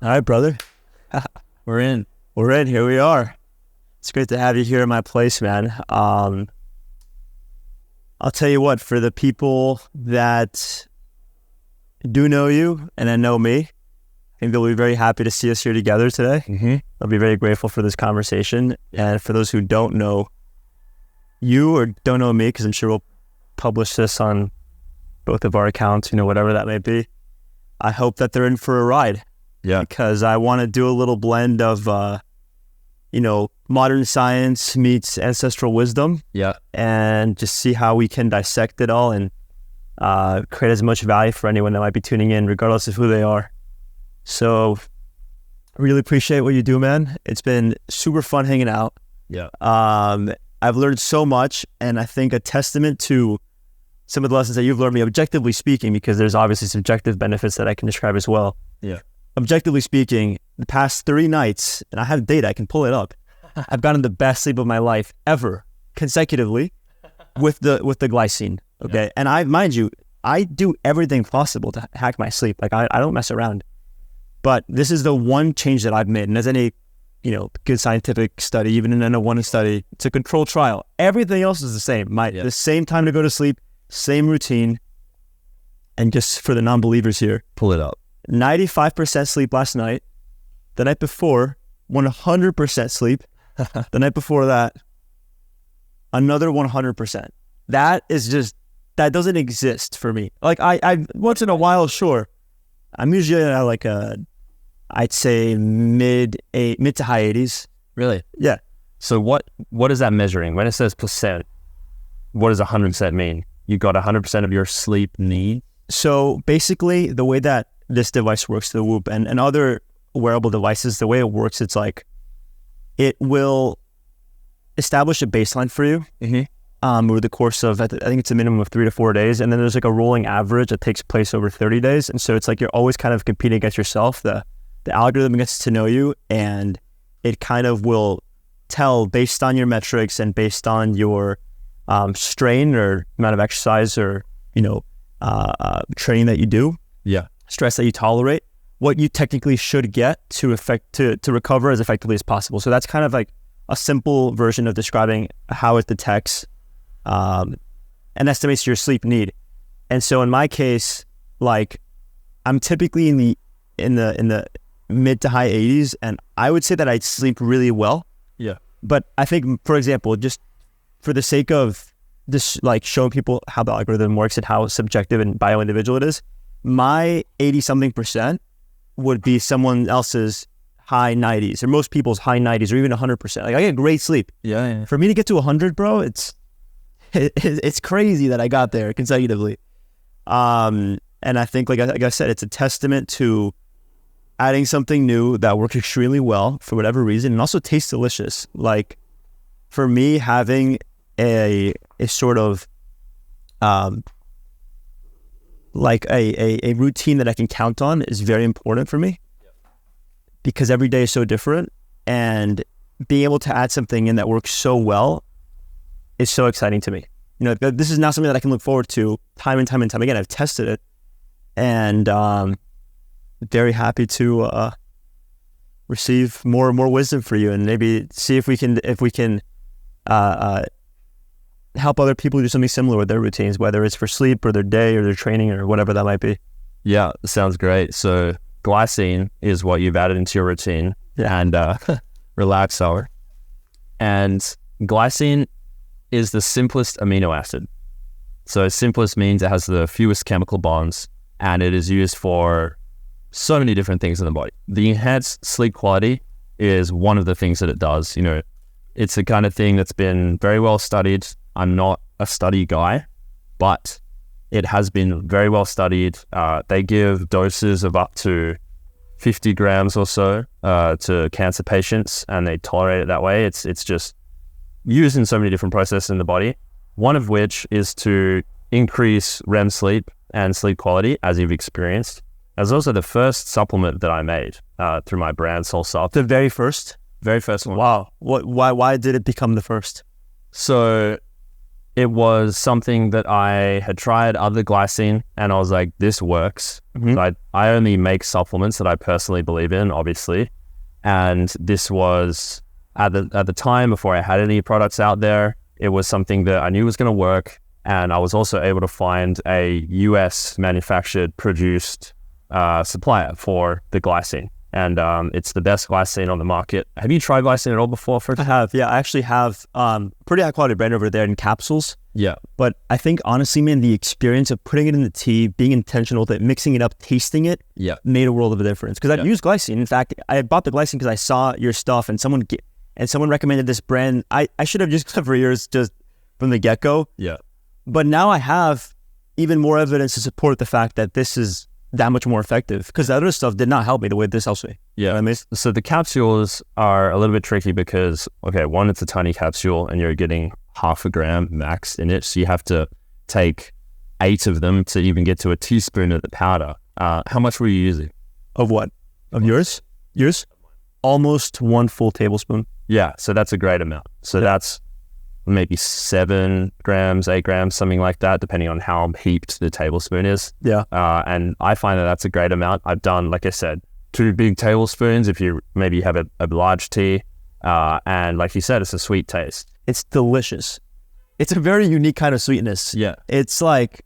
All right, brother. We're in. We're in. Here we are. It's great to have you here in my place, man. I'll tell you what, for the people that do know you and then know me, I think they'll be very happy to see us here together today. Mm-hmm. I'll be very grateful for this conversation. And for those who don't know you or don't know me, because I'm sure we'll publish this on both of our accounts, whatever that may be, I hope that they're in for a ride. Yeah. Because I want to do a little blend of, modern science meets ancestral wisdom. Yeah. And just see how we can dissect it all and create as much value for anyone that might be tuning in, regardless of who they are. So really appreciate what you do, man. It's been super fun hanging out. Yeah. I've learned so much, and I think a testament to some of the lessons that you've learned me, objectively speaking, because there's obviously subjective benefits that I can describe as well. Yeah. Objectively speaking, the past 3 nights, and I have data, I can pull it up. I've gotten the best sleep of my life ever, consecutively, with the glycine. Okay, yeah. And mind you, I do everything possible to hack my sleep. Like I don't mess around. But this is the one change that I've made, and as any, good scientific study, even in a one study, it's a controlled trial. Everything else is the same. The same time to go to sleep, same routine, and just for the non-believers here, pull it up. 95% sleep last night. The night before, 100% sleep. The night before that, another 100%. That doesn't exist for me. Like I once in a while, sure. I'm usually at like I'd say mid to high 80s. Really? Yeah. So what is that measuring? When it says percent, what does 100% mean? You got 100% of your sleep need? So basically, the way that this device works, the Whoop, and other wearable devices, the way it works, it's like it will establish a baseline for you over the course of, I think it's a minimum of 3 to 4 days. And then there's like a rolling average that takes place over 30 days. And so it's like you're always kind of competing against yourself. The algorithm gets to know you, and it kind of will tell based on your metrics and based on your strain or amount of exercise or, training that you do. Yeah. Stress that you tolerate, what you technically should get to recover as effectively as possible. So that's kind of like a simple version of describing how it detects and estimates your sleep need. And so in my case, like I'm typically in the mid to high 80s, and I would say that I sleep really well. Yeah. But I think, for example, just for the sake of this, like showing people how the algorithm works and how subjective and bio-individual it is, my 80-something% would be someone else's high 90s, or most people's high 90s, or even 100%. Like I get great sleep. Yeah. For me to get to 100, bro, it's crazy that I got there consecutively. And I think, like I said, it's a testament to adding something new that works extremely well for whatever reason, and also tastes delicious. Like for me, having a sort of like a routine that I can count on is very important for me, because every day is so different, and being able to add something in that works so well is so exciting to me. This is now something that I can look forward to time and time and time again. I've tested it, and very happy to receive more wisdom for you, and maybe see if we can help other people do something similar with their routines, whether it's for sleep or their day or their training or whatever that might be. Yeah, sounds great. So glycine is what you've added into your routine, and relax hour. And glycine is the simplest amino acid. So simplest means it has the fewest chemical bonds, and it is used for so many different things in the body. The enhanced sleep quality is one of the things that it does. It's the kind of thing that's been very well studied. I'm not a study guy, but it has been very well studied. They give doses of up to 50 grams or so to cancer patients, and they tolerate it that way. It's just used in so many different processes in the body, one of which is to increase REM sleep and sleep quality, as you've experienced. As also the first supplement that I made through my brand, Sol Brah. The very first one. Wow. Why did it become the first? So it was something that I had tried other glycine, and I was like, this works. So I only make supplements that I personally believe in, obviously. And this was at the time, before I had any products out there, it was something that I knew was going to work. And I was also able to find a US manufactured, produced supplier for the glycine. And it's the best glycine on the market. Have you tried glycine at all before? I have, yeah. I actually have pretty high quality brand over there in capsules. Yeah. But I think honestly, man, the experience of putting it in the tea, being intentional with it, mixing it up, tasting it, made a world of a difference. Because I've used glycine. In fact, I bought the glycine because I saw your stuff and someone recommended this brand. I should have used it for years just from the get-go. Yeah. But now I have even more evidence to support the fact that this is that much more effective, because the other stuff did not help me the way this helps me. Yeah. You know what I mean? So the capsules are a little bit tricky because, okay, one, it's a tiny capsule and you're getting 0.5 gram max in it. So you have to take 8 of them to even get to a teaspoon of the powder. How much were you using? Of what? Of yours? Yours? Almost 1 full tablespoon. Yeah. So that's a great amount. So that's maybe 7 grams, 8 grams, something like that, depending on how heaped the tablespoon is. Yeah. And I find that that's a great amount. I've done, like I said, 2 big tablespoons if you maybe have a large tea. And like you said, it's a sweet taste. It's delicious. It's a very unique kind of sweetness. Yeah. It's like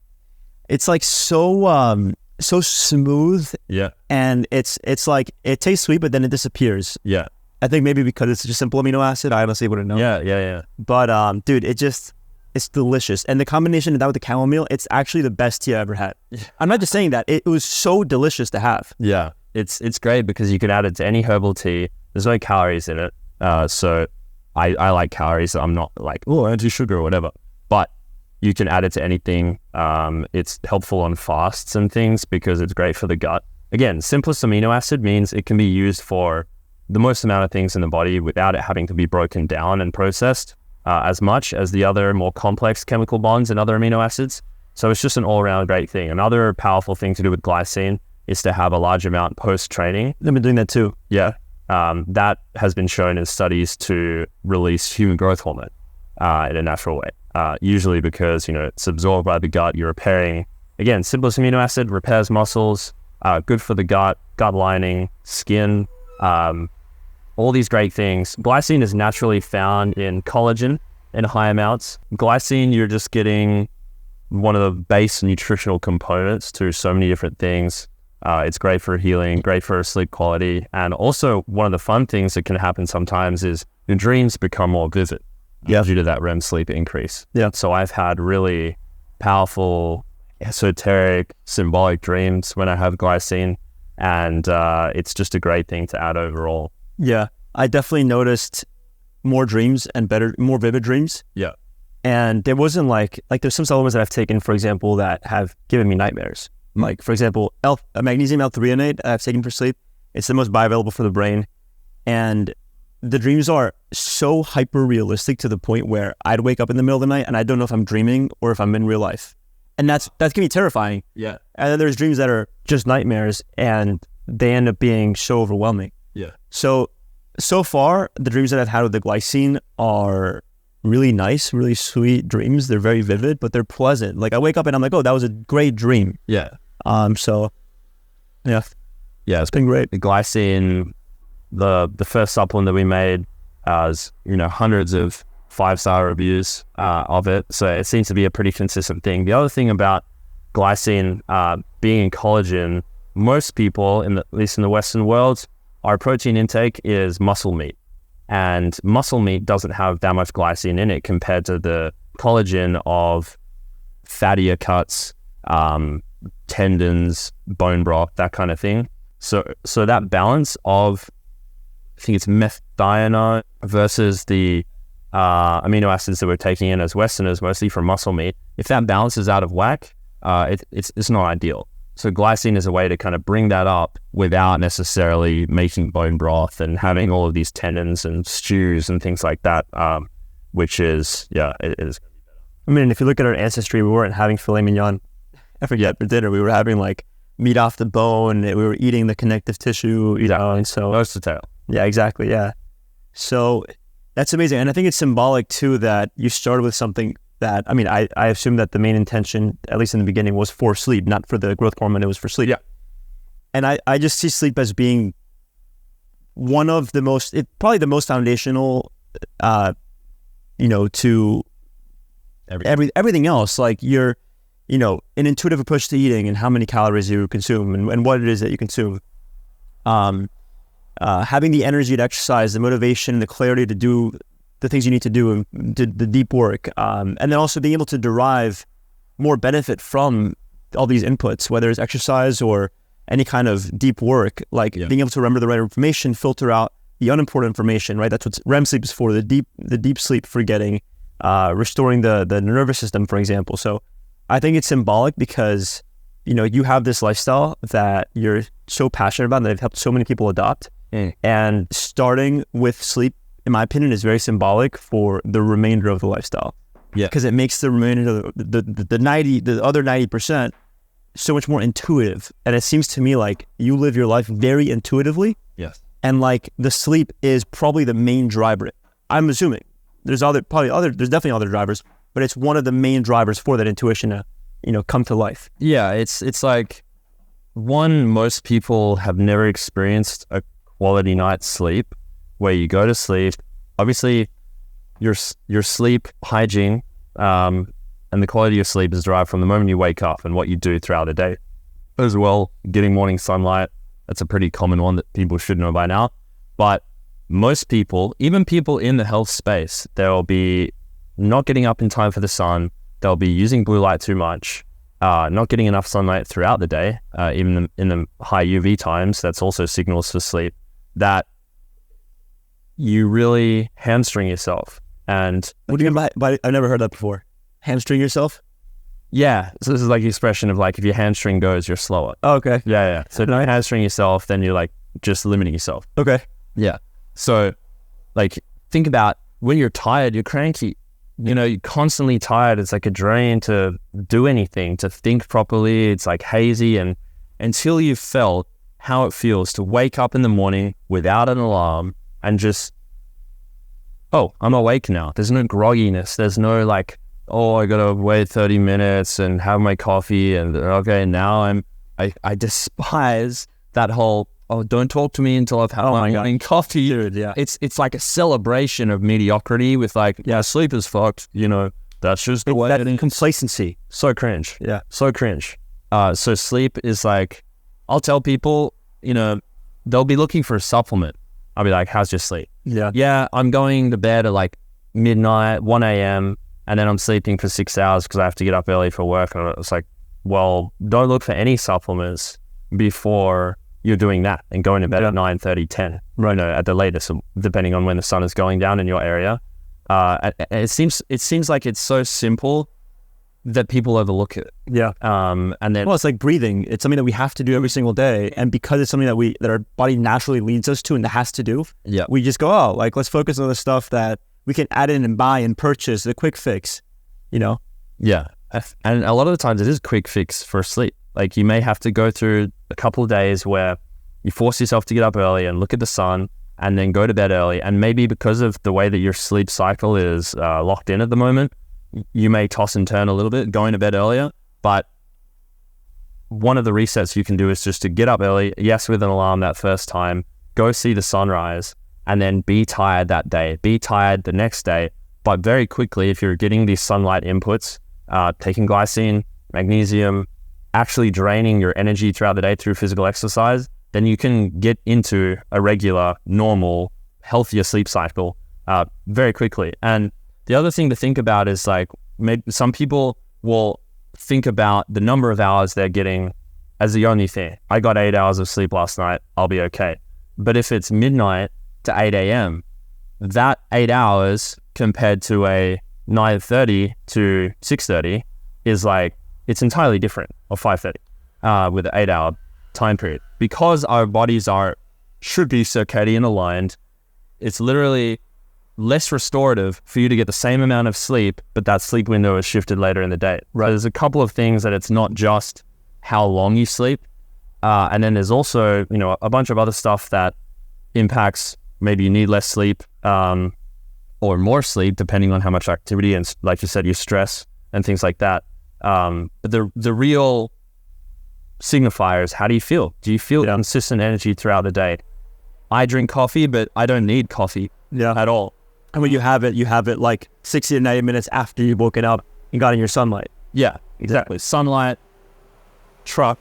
so smooth. Yeah. And it's like, it tastes sweet, but then it disappears. Yeah. I think maybe because it's just simple amino acid. I honestly wouldn't know. Yeah. But dude, it's delicious. And the combination of that with the chamomile, it's actually the best tea I ever had. I'm not just saying that. It was so delicious to have. Yeah. It's great because you can add it to any herbal tea. There's no calories in it. So I like calories. I'm not like, anti-sugar or whatever. But you can add it to anything. It's helpful on fasts and things because it's great for the gut. Again, simplest amino acid means it can be used for the most amount of things in the body without it having to be broken down and processed as much as the other more complex chemical bonds and other amino acids. So it's just an all-around great thing. Another powerful thing to do with glycine is to have a large amount post-training. I've been doing that too. Yeah. That has been shown in studies to release human growth hormone in a natural way. Usually because, it's absorbed by the gut. You're repairing, again, simplest amino acid, repairs muscles, good for the gut lining, skin, all these great things. Glycine is naturally found in collagen in high amounts. Glycine, you're just getting one of the base nutritional components to so many different things. It's great for healing, great for sleep quality. And also one of the fun things that can happen sometimes is your dreams become more vivid due to that REM sleep increase. Yeah. So I've had really powerful, esoteric, symbolic dreams when I have glycine. And it's just a great thing to add overall. Yeah, I definitely noticed more dreams and more vivid dreams. Yeah. And there wasn't like there's some supplements that I've taken, for example, that have given me nightmares. Like, for example, magnesium L-threonate I've taken for sleep. It's the most bioavailable for the brain. And the dreams are so hyper realistic to the point where I'd wake up in the middle of the night and I don't know if I'm dreaming or if I'm in real life. And that can be terrifying. Yeah. And then there's dreams that are just nightmares and they end up being so overwhelming. Yeah. So far, the dreams that I've had with the glycine are really nice, really sweet dreams. They're very vivid, but they're pleasant. Like, I wake up and I'm like, oh, that was a great dream. Yeah. So yeah. Yeah, It's been great. The glycine, the first supplement that we made has, hundreds of 5-star reviews of it. So it seems to be a pretty consistent thing. The other thing about glycine being in collagen, most people, at least in the Western world, our protein intake is muscle meat. And muscle meat doesn't have that much glycine in it compared to the collagen of fattier cuts, tendons, bone broth, that kind of thing. So that balance of, I think it's methionine versus the amino acids that we're taking in as Westerners, mostly from muscle meat, if that balance is out of whack, it's not ideal. So glycine is a way to kind of bring that up without necessarily making bone broth and having all of these tendons and stews and things like that, which is, it is. I mean, if you look at our ancestry, we weren't having filet mignon ever yet for dinner. We were having like meat off the bone. We were eating the connective tissue, and so. Nose to tail. Yeah, exactly, yeah. So that's amazing. And I think it's symbolic too that you started with something that, I mean, I assume that the main intention, at least in the beginning, was for sleep, not for the growth hormone. It was for sleep. Yeah. And I just see sleep as being one of the most, probably the most foundational, to everything else. Like an intuitive approach to eating and how many calories you consume and what it is that you consume. Having the energy to exercise, the motivation, the clarity to do the things you need to do, and the deep work, and then also being able to derive more benefit from all these inputs, whether it's exercise or any kind of deep work, like being able to remember the right information, filter out the unimportant information, right? That's what REM sleep is for, the deep sleep for getting, restoring the nervous system, for example. So I think it's symbolic because, you have this lifestyle that you're so passionate about and that have helped so many people adopt. And starting with sleep, in my opinion, is very symbolic for the remainder of the lifestyle. Yeah. Because it makes the remainder of the other 90% so much more intuitive. And it seems to me like you live your life very intuitively. Yes. And like the sleep is probably the main driver. I'm assuming there's definitely other drivers, but it's one of the main drivers for that intuition to, come to life. Yeah. It's like, most people have never experienced a quality night's sleep where you go to sleep. Obviously, your sleep hygiene and the quality of your sleep is derived from the moment you wake up and what you do throughout the day. As well, getting morning sunlight, that's a pretty common one that people should know by now. But most people, even people in the health space, they'll be not getting up in time for the sun. They'll be using blue light too much, not getting enough sunlight throughout the day, even in the high UV times. That's also signals for sleep that you really hamstring yourself. And what do you mean by I've never heard that before? Hamstring yourself? Yeah. So this is like the expression of like, if your hamstring goes, you're slower. Oh, okay. Yeah. So if you hamstring yourself, then you're like just limiting yourself. Okay. Yeah. So like, think about when you're tired, you're cranky. You're constantly tired. It's like a drain to do anything, to think properly. It's like hazy. And until you've felt how it feels to wake up in the morning without an alarm and just, oh, I'm awake now. There's no grogginess. There's no like, oh, I gotta wait 30 minutes and have my coffee and okay, now I despise that whole, oh, don't talk to me until I've had my morning coffee. Dude, yeah. It's like a celebration of mediocrity with like, yeah, sleep is fucked. That's just the way it is. Complacency. So cringe. Yeah. So cringe. So sleep is like, I'll tell people, they'll be looking for a supplement. I'll be like, how's your sleep? Yeah. Yeah, I'm going to bed at like midnight, 1 a.m., and then I'm sleeping for 6 hours because I have to get up early for work. And it's like, well, don't look for any supplements before you're doing that and going to bed at 9:30, 10, right? At the latest, depending on when the sun is going down in your area. It seems like it's so simple that people overlook it. Yeah. And then, well, it's like breathing. It's something that we have to do every single day. And because it's something that our body naturally leads us to and has to do, we just go, oh, like, let's focus on the stuff that we can add in and buy and purchase, the quick fix, Yeah. And a lot of the times it is quick fix for sleep. Like you may have to go through a couple of days where you force yourself to get up early and look at the sun and then go to bed early. And maybe because of the way that your sleep cycle is locked in at the moment, you may toss and turn a little bit going to bed earlier. But one of the resets you can do is just to get up early, yes, with an alarm that first time, go see the sunrise, and then be tired that day, be tired the next day. But very quickly, if you're getting these sunlight inputs, taking glycine, magnesium, actually draining your energy throughout the day through physical exercise, then you can get into a regular, normal, healthier sleep cycle very quickly. And the other thing to think about is like, maybe some people will think about the number of hours they're getting as the only thing. I got 8 hours of sleep last night, I'll be okay. But if it's midnight to 8 a.m., that 8 hours compared to a 9:30 to 6:30 is like, it's entirely different, or 5:30 with an 8 hour time period. Because our bodies should be circadian aligned, it's literally less restorative for you to get the same amount of sleep, but that sleep window is shifted later in the day. Right. There's a couple of things that it's not just how long you sleep. And then there's also, a bunch of other stuff that impacts, maybe you need less sleep or more sleep, depending on how much activity and, like you said, your stress and things like that. But the real signifier is, how do you feel? Do you feel consistent energy throughout the day? I drink coffee, but I don't need coffee at all. And when you have it like 60 to 90 minutes after you've woken up and got in your sunlight. Yeah, exactly. Sunlight, truck,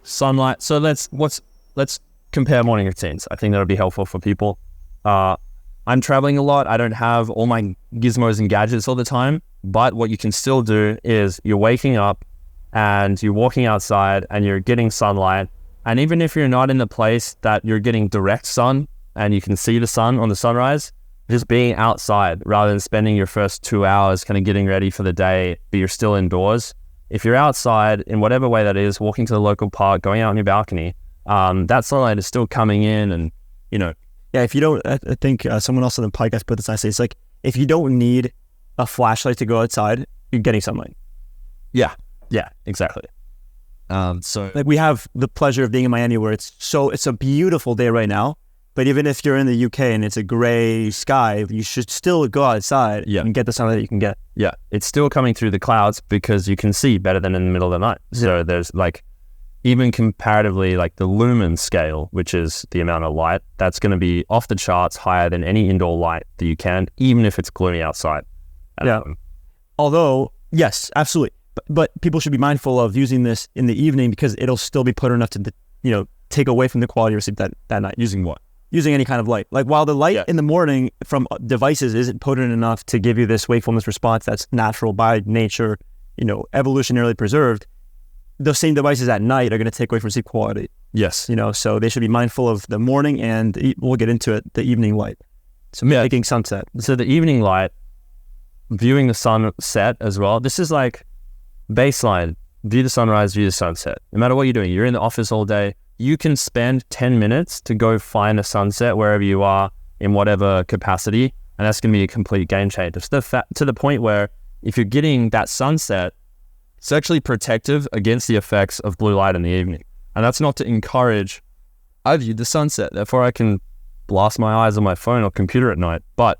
sunlight. So let's compare morning routines. I think that'll be helpful for people. I'm traveling a lot. I don't have all my gizmos and gadgets all the time, but what you can still do is you're waking up and you're walking outside and you're getting sunlight. And even if you're not in the place that you're getting direct sun and you can see the sun on the sunrise, just being outside rather than spending your first 2 hours kind of getting ready for the day, but you're still indoors. If you're outside in whatever way that is, walking to the local park, going out on your balcony, that sunlight is still coming in and, Yeah, if you don't, I think someone else on the podcast put this nicely. It's like, if you don't need a flashlight to go outside, you're getting sunlight. Yeah, exactly. So like, we have the pleasure of being in Miami where it's a beautiful day right now, but even if you're in the UK and it's a gray sky, you should still go outside and get the sunlight that you can get. Yeah, it's still coming through the clouds because you can see better than in the middle of the night. So there's like, even comparatively, like the lumen scale, which is the amount of light, that's going to be off the charts higher than any indoor light that you can, even if it's gloomy outside. Although, yes, absolutely. But people should be mindful of using this in the evening because it'll still be potent enough to, take away from the quality of sleep that night. Using what? Using any kind of light. Like, while the light in the morning from devices isn't potent enough to give you this wakefulness response that's natural by nature, evolutionarily preserved, those same devices at night are going to take away from sleep quality. Yes. So they should be mindful of the morning and we'll get into it, the evening light. So making sunset. So the evening light, viewing the sunset as well. This is like baseline. View the sunrise, view the sunset. No matter what you're doing, you're in the office all day. You can spend 10 minutes to go find a sunset wherever you are in whatever capacity. And that's going to be a complete game changer. To the point where if you're getting that sunset, it's actually protective against the effects of blue light in the evening. And that's not to encourage, I viewed the sunset, therefore I can blast my eyes on my phone or computer at night. But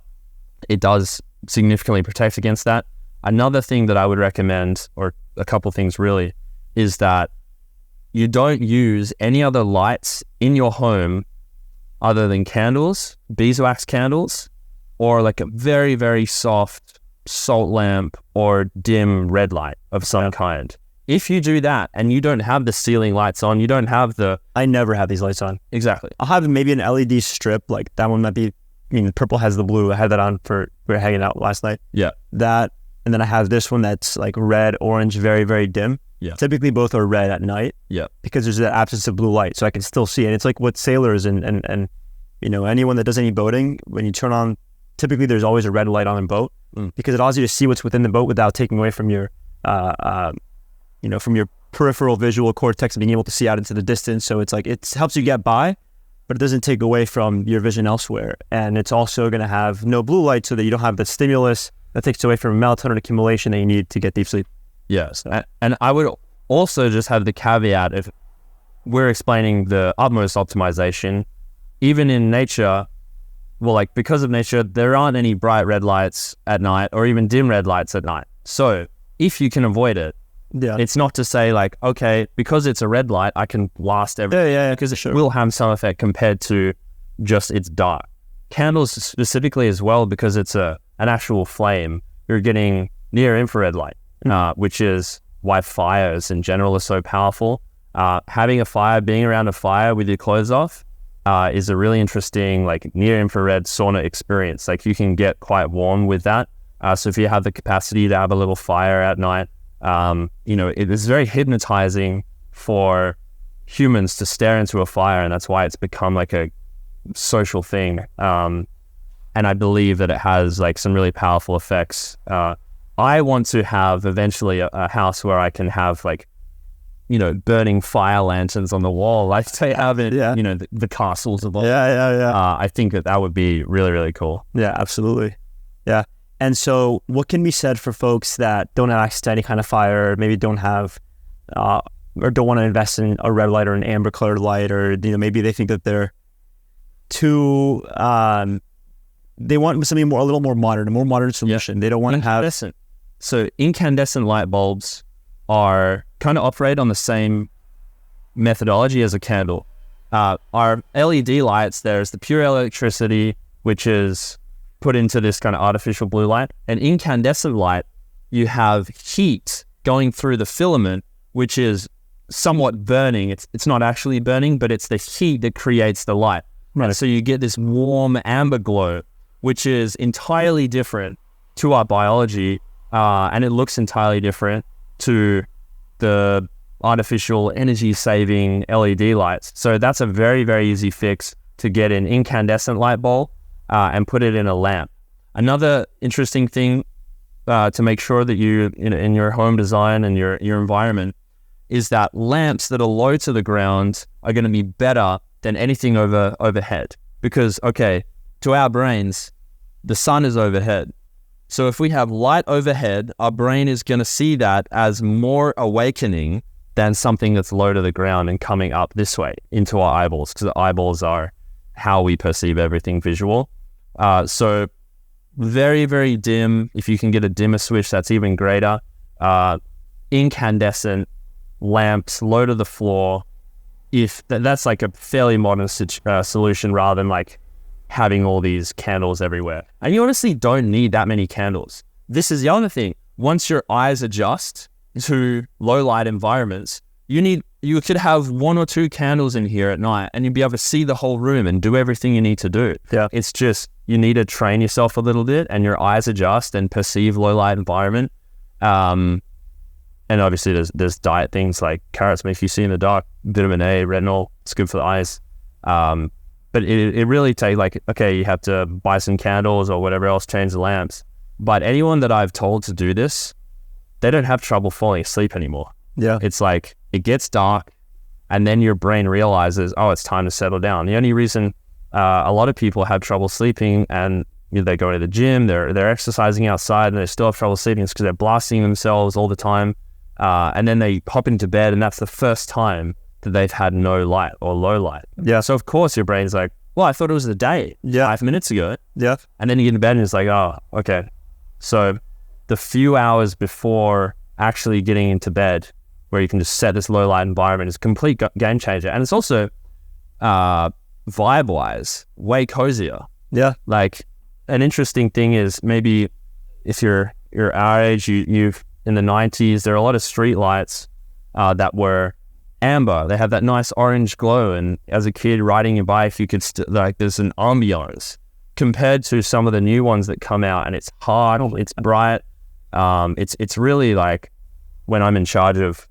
it does significantly protect against that. Another thing that I would recommend, or a couple things really, is that you don't use any other lights in your home other than candles, beeswax candles, or like a very, very soft salt lamp or dim red light of some kind. If you do that and you don't have the ceiling lights on, you don't have I never have these lights on. Exactly. I'll have maybe an LED strip, like that one might be, purple has the blue. I had that on we were hanging out last night. Yeah. That, and then I have this one that's like red, orange, very, very dim. Yeah. Typically both are red at night. Yeah. Because there's that absence of blue light, so I can still see. And it's like what sailors and anyone that does any boating, when you turn on, typically there's always a red light on a boat because it allows you to see what's within the boat without taking away from your, from your peripheral visual cortex and being able to see out into the distance. So it's like, it helps you get by, but it doesn't take away from your vision elsewhere. And it's also going to have no blue light so that you don't have the stimulus that takes away from melatonin accumulation that you need to get deep sleep. Yes. And I would also just have the caveat, if we're explaining the utmost optimization, even in nature, because of nature, there aren't any bright red lights at night or even dim red lights at night. So if you can avoid it, it's not to say like, okay, because it's a red light, I can blast everything. Because it will have some effect compared to just it's dark. Candles specifically as well, because it's an actual flame, you're getting near infrared light, which is why fires in general are so powerful. Having a fire, being around a fire with your clothes off, is a really interesting near infrared sauna experience. Like, you can get quite warm with that. So if you have the capacity to have a little fire at night, it is very hypnotizing for humans to stare into a fire, and that's why it's become like a social thing. And I believe that it has some really powerful effects. I want to have eventually a house where I can have burning fire lanterns on the wall, like they have in, the castles of all. I think that would be really, really cool. Yeah, absolutely. Yeah. And so what can be said for folks that don't have access to any kind of fire, or maybe don't have, or don't want to invest in a red light or an amber colored light, or, maybe they think that they're to they want something a little more modern, a more modern solution. They don't want to have So incandescent light bulbs are kind of operate on the same methodology as a candle. Our LED lights, there's the pure electricity, which is put into this kind of artificial blue light. And incandescent light, you have heat going through the filament, which is somewhat burning. It's not actually burning, but it's the heat that creates the light. Right. And so you get this warm amber glow, which is entirely different to our biology, and it looks entirely different to the artificial energy-saving LED lights. So that's a very, very easy fix to get an incandescent light bulb and put it in a lamp. Another interesting thing to make sure that you, in your home design and your environment, is that lamps that are low to the ground are going to be better than anything overhead. Because, okay, to our brains, the sun is overhead. So if we have light overhead, our brain is going to see that as more awakening than something that's low to the ground and coming up this way into our eyeballs, because the eyeballs are how we perceive everything visual. So very, very dim. If you can get a dimmer switch, that's even greater. Incandescent lamps, low to the floor. If that's like a fairly modern solution rather than like having all these candles everywhere. And you honestly don't need that many candles. This is the other thing. Once your eyes adjust to low light environments, you could have 1 or 2 candles in here at night and you'd be able to see the whole room and do everything you need to do. Yeah. It's just, you need to train yourself a little bit and your eyes adjust and perceive low light environment. And obviously there's diet things like carrots make you see in the dark, vitamin A, retinol, it's good for the eyes. But it really takes like, okay, you have to buy some candles or whatever else, change the lamps. But anyone that I've told to do this, they don't have trouble falling asleep anymore. Yeah. It's like, it gets dark and then your brain realizes, oh, it's time to settle down. The only reason a lot of people have trouble sleeping and they go to the gym, they're exercising outside and they still have trouble sleeping is because they're blasting themselves all the time. And then they hop into bed and that's the first time that they've had no light or low light. Yeah. So of course your brain's like, well, I thought it was the day 5 minutes ago. Yeah. And then you get in bed and it's like, oh, okay. So the few hours before actually getting into bed where you can just set this low light environment is a complete game changer. And it's also vibe wise, way cozier. Yeah. Like an interesting thing is maybe if you're our age, you've in the 90s, there are a lot of street lights that were amber. They have that nice orange glow. And as a kid riding your bike, you could like there's an ambiance compared to some of the new ones that come out and it's hard, it's bright. It's really like when I'm in charge of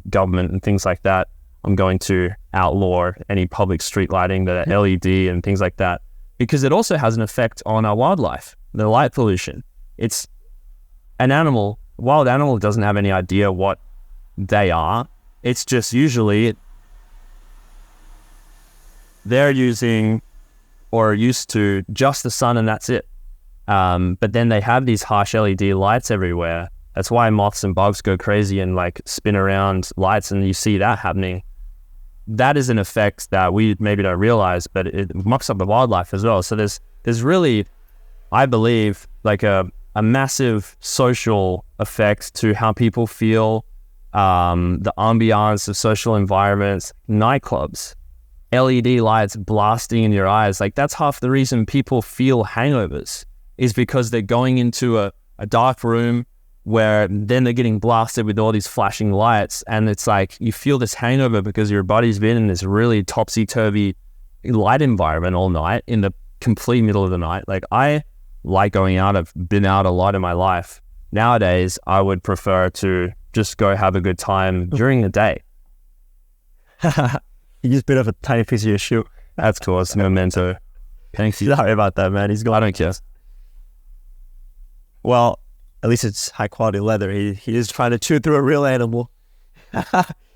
government and things like that, I'm going to outlaw any public street lighting, the LED and things like that, because it also has an effect on our wildlife, the light pollution. It's an animal, a wild animal doesn't have any idea what they are. It's just usually they're using or used to just the sun and that's it. But then they have these harsh LED lights everywhere. That's why moths and bugs go crazy and like spin around lights and you see that happening. That is an effect that we maybe don't realize, but it mucks up the wildlife as well. So there's really, I believe, like a massive social effect to how people feel, the ambiance of social environments, nightclubs, LED lights blasting in your eyes. Like that's half the reason people feel hangovers is because they're going into a dark room where then they're getting blasted with all these flashing lights. And it's like, you feel this hangover because your body's been in this really topsy-turvy light environment all night in the complete middle of the night. Like I like going out. I've been out a lot in my life. Nowadays, I would prefer to just go have a good time during the day. He just bit off a tiny piece of your shoe. That's cool. It's a memento. Thank you. Sorry about that, man. He's gone. I don't care. Well, at least it's high quality leather. He is trying to chew through a real animal.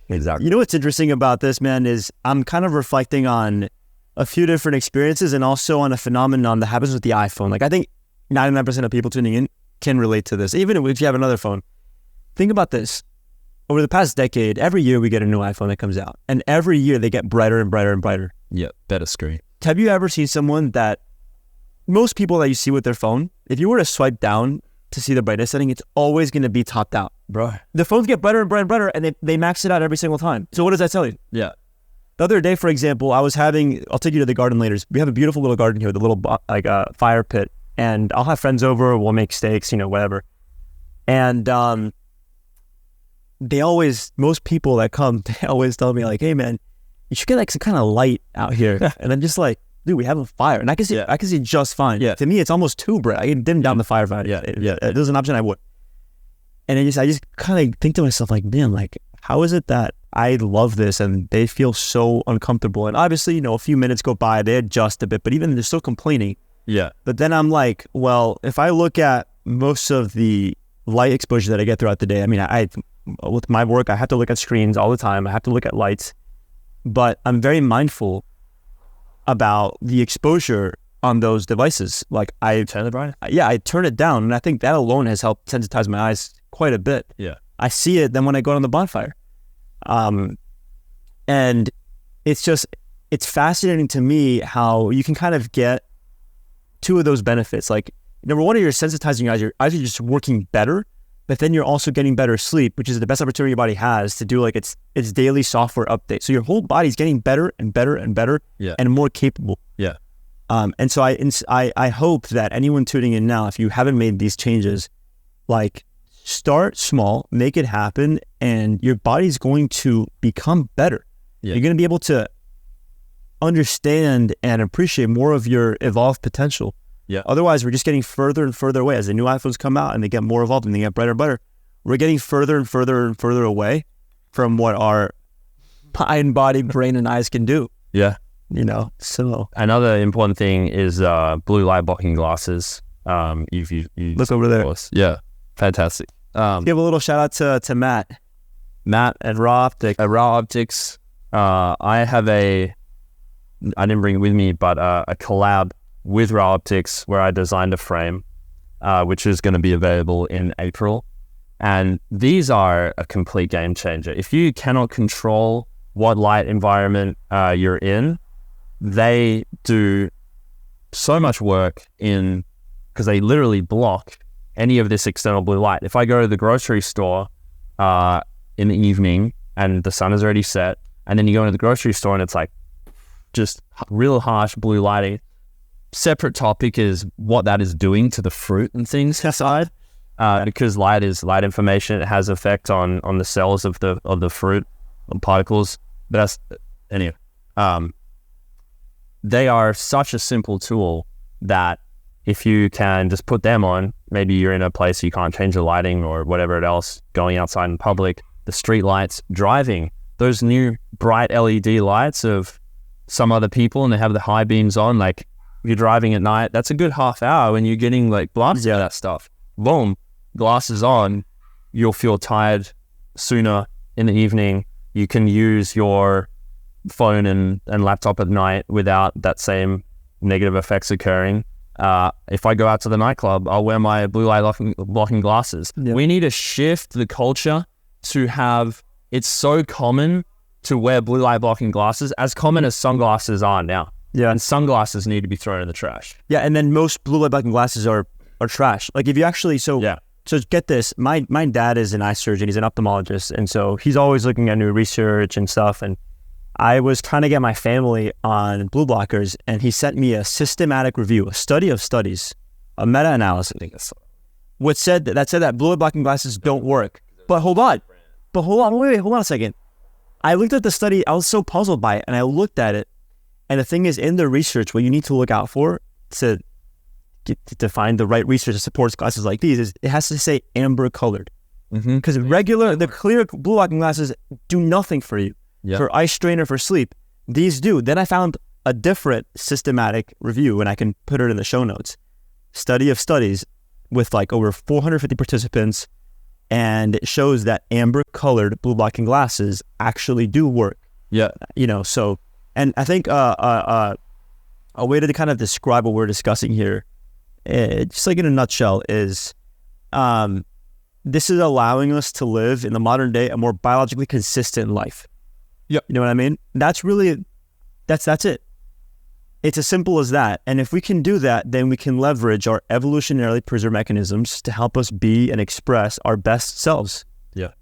Exactly. You know what's interesting about this, man, is I'm kind of reflecting on a few different experiences and also on a phenomenon that happens with the iPhone. Like I think 99% of people tuning in can relate to this, even if you have another phone. Think about this. Over the past decade, every year we get a new iPhone that comes out. And every year they get brighter and brighter and brighter. Yeah, better screen. have you ever seen someone that, most people that you see with their phone, if you were to swipe down to see the brightness setting, it's always going to be topped out. Bro. The phones get brighter and brighter and brighter, and they max it out every single time. So what does that tell you? Yeah. The other day, for example, I'll take you to the garden later. We have a beautiful little garden here with a little fire pit, and I'll have friends over, we'll make steaks, whatever. And most people that come, they always tell me like, hey man, you should get like some kind of light out here. And I'm just like, dude, we have a fire. And I can see just fine. Yeah. To me, it's almost too bright. I can dim down the firefighter. Yeah. If there's an option, I would. And I just kind of think to myself like, man, like, how is it that I love this and they feel so uncomfortable? And obviously, a few minutes go by, they adjust a bit, but even they're still complaining. Yeah. But then I'm like, well, if I look at most of the light exposure that I get throughout the day, I mean, I with my work, I have to look at screens all the time. I have to look at lights, but I'm very mindful about the exposure on those devices. Like I turn the brightness. Yeah, I turn it down, and I think that alone has helped sensitize my eyes quite a bit. Yeah, I see it then when I go on the bonfire, and it's fascinating to me how you can kind of get two of those benefits. Like number one, you're sensitizing your eyes are just working better, but then you're also getting better sleep, which is the best opportunity your body has to do like its daily software update. So your whole body's getting better and better and better, and more capable. Yeah. And so I hope that anyone tuning in now, if you haven't made these changes, like start small, make it happen, and your body's going to become better. Yeah. You're going to be able to understand and appreciate more of your evolved potential. Yeah. Otherwise, we're just getting further and further away. As the new iPhones come out and they get more evolved and they get brighter and brighter, we're getting further and further and further away from what our mind, body, brain, and eyes can do. Yeah. So another important thing is blue light blocking glasses. You look over there. Yeah. Fantastic. Give a little shout out to Matt and Raw Optics. Raw Optics. I didn't bring it with me, but a collab with Raw Optics where I designed a frame, which is going to be available in April. And these are a complete game changer. If you cannot control what light environment you're in, they do so much work because they literally block any of this external blue light. If I go to the grocery store in the evening and the sun is already set, and then you go into the grocery store and it's like just real harsh blue lighting. Separate topic is what that is doing to the fruit and things aside, because light is light information. It has effect on the cells of the fruit particles. But anyway, they are such a simple tool that if you can just put them on, maybe you're in a place you can't change the lighting or whatever else, going outside in public, the street lights, driving, those new bright LED lights of some other people and they have the high beams on, like if you're driving at night, that's a good half hour when you're getting like blasted by that stuff. Boom, glasses on, you'll feel tired sooner in the evening. You can use your phone and laptop at night without that same negative effects occurring. If I go out to the nightclub, I'll wear my blue light blocking glasses. Yeah. We need to shift the culture to have, it's so common to wear blue light blocking glasses, as common as sunglasses are now. Yeah. And sunglasses need to be thrown in the trash. Yeah, and then most blue light blocking glasses are trash. Like if you actually, so get this, my dad is an eye surgeon, he's an ophthalmologist, and so he's always looking at new research and stuff, and I was trying to get my family on blue blockers, and he sent me a systematic review, a study of studies, a meta-analysis. What said that blue light blocking glasses don't work. But hold on, wait, hold on a second. I looked at the study, I was so puzzled by it, and I looked at it, and the thing is, in the research, what you need to look out for to find the right research that supports glasses like these is it has to say amber colored. Because the clear blue blocking glasses do nothing for you. Yep. For eye strain or for sleep. These do. Then I found a different systematic review, and I can put it in the show notes. Study of studies with like over 450 participants, and it shows that amber colored blue blocking glasses actually do work. Yeah. So, and I think a way to kind of describe what we're discussing here, just like in a nutshell, is this is allowing us to live in the modern day a more biologically consistent life. Yep. You know what I mean? That's really, that's it. It's as simple as that. And if we can do that, then we can leverage our evolutionarily preserved mechanisms to help us be and express our best selves. Yeah.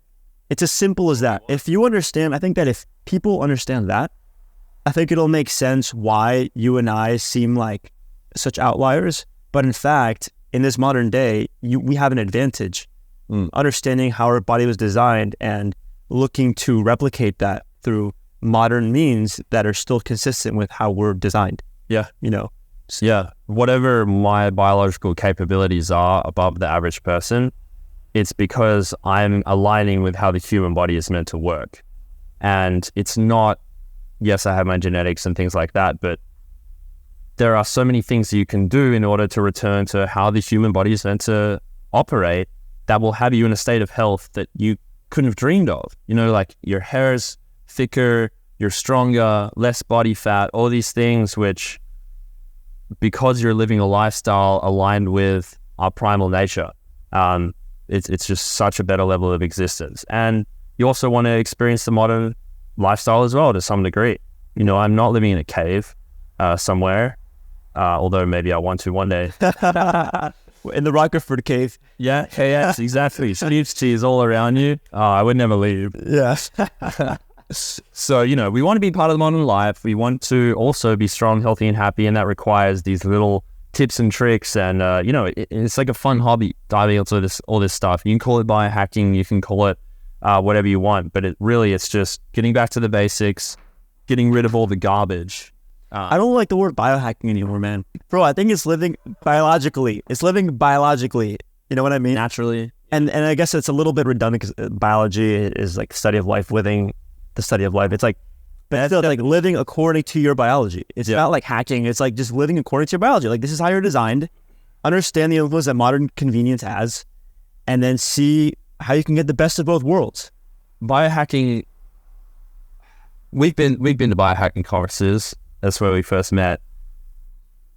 It's as simple as that. If you understand, I think that if people understand that, I think it'll make sense why you and I seem like such outliers. But in fact, in this modern day, we have an advantage. Understanding how our body was designed and looking to replicate that through modern means that are still consistent with how we're designed. Yeah. You know? Yeah. Whatever my biological capabilities are above the average person, it's because I'm aligning with how the human body is meant to work. And it's not, yes, I have my genetics and things like that, but there are so many things that you can do in order to return to how the human body is meant to operate that will have you in a state of health that you couldn't have dreamed of. You know, like your hair's thicker, you're stronger, less body fat, all these things which, because you're living a lifestyle aligned with our primal nature, it's just such a better level of existence. And you also want to experience the modern lifestyle as well to some degree. You know, I'm not living in a cave somewhere, although maybe I want to one day. In the Rockerford cave. Yeah, yes, exactly. Steve's cheese all around you. Oh, I would never leave. Yeah. So, you know, we want to be part of the modern life. We want to also be strong, healthy, and happy, and that requires these little tips and tricks. And, you know, it's like a fun hobby, diving into all this stuff. You can call it biohacking, you can call it whatever you want, but it's just getting back to the basics, getting rid of all the garbage. I don't like the word biohacking anymore, man. Bro, I think it's living biologically. It's living biologically. You know what I mean? Naturally. And I guess it's a little bit redundant because biology is like the study of life, living the study of life. It's like, but still, like living according to your biology. It's not like hacking. It's like just living according to your biology. Like, this is how you're designed. Understand the influence that modern convenience has, and then see how you can get the best of both worlds. Biohacking. We've been to biohacking conferences. That's where we first met.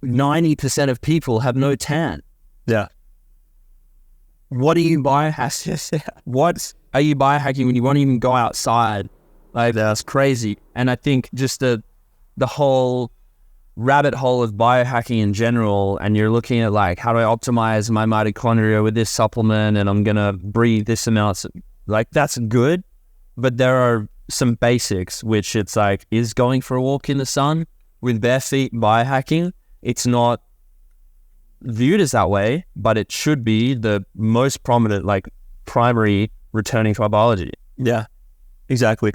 90% of people have no tan. Yeah. What are you biohacking? What are you biohacking when you won't even go outside? Like, that's crazy. And I think just the whole rabbit hole of biohacking in general, and you're looking at like, how do I optimize my mitochondria with this supplement, and I'm going to breathe this amount. Like, that's good. But there are some basics, which it's like, is going for a walk in the sun with bare feet biohacking? It's not viewed as that way, but it should be the most prominent, like, primary returning to our biology. Yeah, exactly.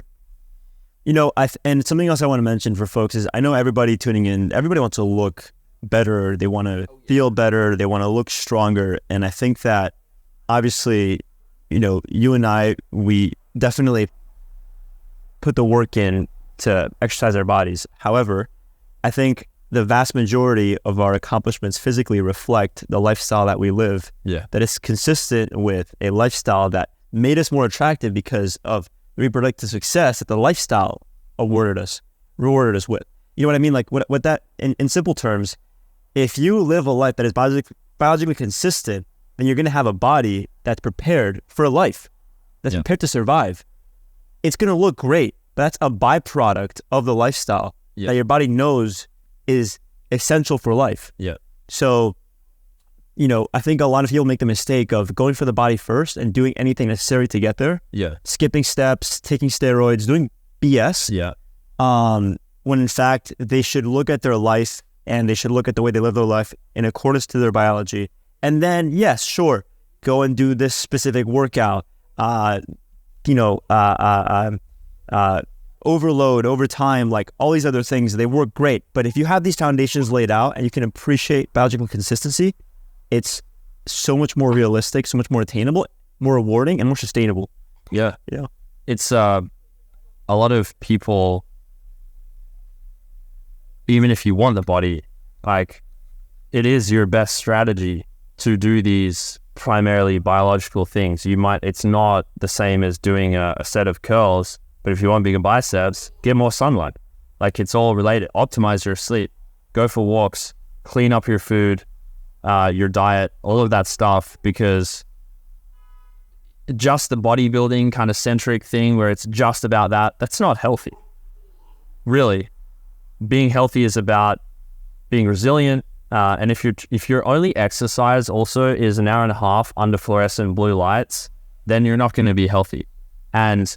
You know, and something else I want to mention for folks is, I know everybody tuning in, everybody wants to look better, they want to feel better, they want to look stronger. And I think that obviously, you know, you and I, we definitely put the work in to exercise our bodies. However, I think the vast majority of our accomplishments physically reflect the lifestyle that we live. Yeah. That is consistent with a lifestyle that made us more attractive because of the reproductive success that the lifestyle rewarded us with. You know what I mean? Like, what that, in simple terms, if you live a life that is biologically consistent, then you're going to have a body that's prepared for a life, that's prepared to survive. It's going to look great, but that's a byproduct of the lifestyle that your body knows is essential for life. Yeah. So, you know, I think a lot of people make the mistake of going for the body first and doing anything necessary to get there. Yeah. Skipping steps, taking steroids, doing BS. Yeah. When in fact, they should look at their life and they should look at the way they live their life in accordance to their biology. And then, yes, sure, go and do this specific workout, overload over time, like all these other things, they work great. But if you have these foundations laid out and you can appreciate biological consistency, it's so much more realistic, so much more attainable, more rewarding, and more sustainable. Yeah. You know? It's a lot of people, even if you want the body, like, it is your best strategy to do these primarily biological things. It's not the same as doing a set of curls, but if you want bigger biceps, get more sunlight. Like, it's all related. Optimize your sleep, go for walks, clean up your food, your diet, all of that stuff, because just the bodybuilding kind of centric thing where it's just about that, that's not healthy. Really, being healthy is about being resilient. And if your only exercise also is an hour and a half under fluorescent blue lights, then you're not going to be healthy. And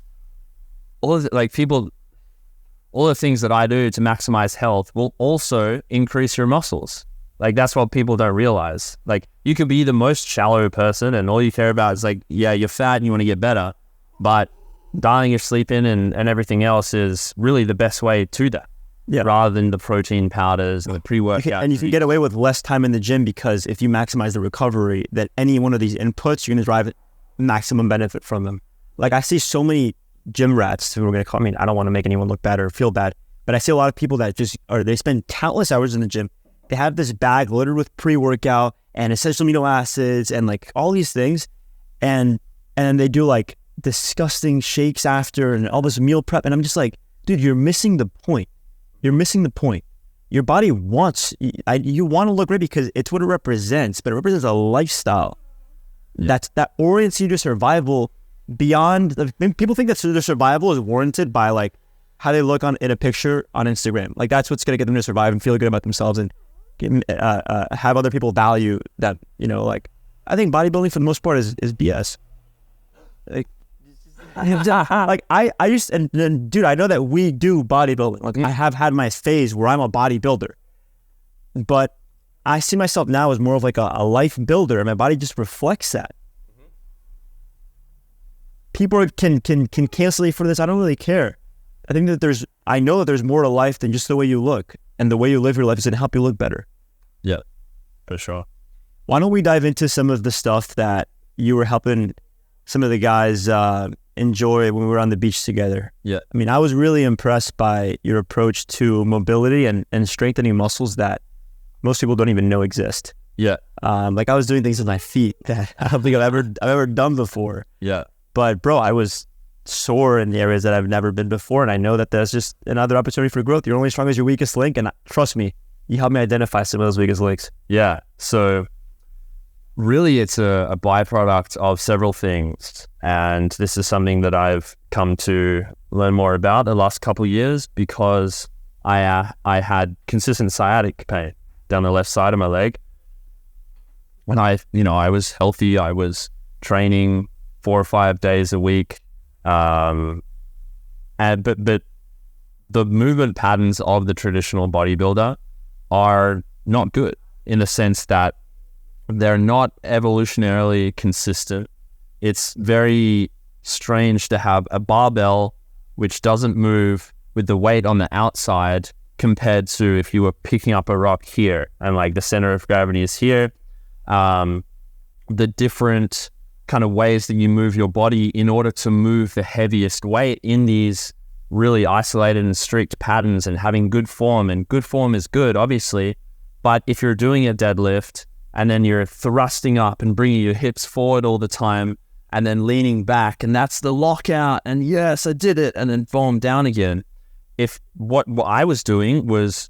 all of the things that I do to maximize health will also increase your muscles. Like, that's what people don't realize. Like, you could be the most shallow person and all you care about is like, yeah, you're fat and you want to get better, but dialing your sleep in and everything else is really the best way to that. Yeah. Rather than the protein powders and the pre-workout. And you can get away with less time in the gym, because if you maximize the recovery, that any one of these inputs, you're going to drive maximum benefit from them. Like, I see so many gym rats who are going to call me. I don't want to make anyone look bad or feel bad, but I see a lot of people that they spend countless hours in the gym. They have this bag littered with pre-workout and essential amino acids and like all these things. And they do like disgusting shakes after and all this meal prep. And I'm just like, dude, you're missing the point. You're missing the point. Your body wants, you want to look great because it's what it represents, but it represents a lifestyle that orients you to survival beyond, people think that their survival is warranted by like how they look in a picture on Instagram. Like, that's what's going to get them to survive and feel good about themselves and have other people value that, like, I think bodybuilding for the most part is BS. Like, I used, and dude, I know that we do bodybuilding. Like, I have had my phase where I'm a bodybuilder, but I see myself now as more of like a life builder, and my body just reflects that. People can cancel me for this. I don't really care. I think that I know that there's more to life than just the way you look, and the way you live your life is going to help you look better. Yeah, for sure. Why don't we dive into some of the stuff that you were helping some of the guys enjoy when we were on the beach together? Yeah. I mean, I was really impressed by your approach to mobility and strengthening muscles that most people don't even know exist. Yeah. Like, I was doing things with my feet that I don't think I've ever done before. Yeah. But bro, I was sore in the areas that I've never been before, and I know that there's just another opportunity for growth. You're only as strong as your weakest link, and trust me, you helped me identify some of those weakest links. Yeah. So really, it's a byproduct of several things, and this is something that I've come to learn more about the last couple of years, because I had consistent sciatic pain down the left side of my leg. When I was healthy, I was training 4 or 5 days a week, but the movement patterns of the traditional bodybuilder are not good, in the sense that they're not evolutionarily consistent. It's very strange to have a barbell which doesn't move with the weight on the outside, compared to if you were picking up a rock here and like the center of gravity is here. The different kind of ways that you move your body in order to move the heaviest weight in these really isolated and strict patterns, and having good form. And good form is good, obviously, but if you're doing a deadlift and then you're thrusting up and bringing your hips forward all the time and then leaning back, and that's the lockout, and yes, I did it, and then boom, down again. If what I was doing was,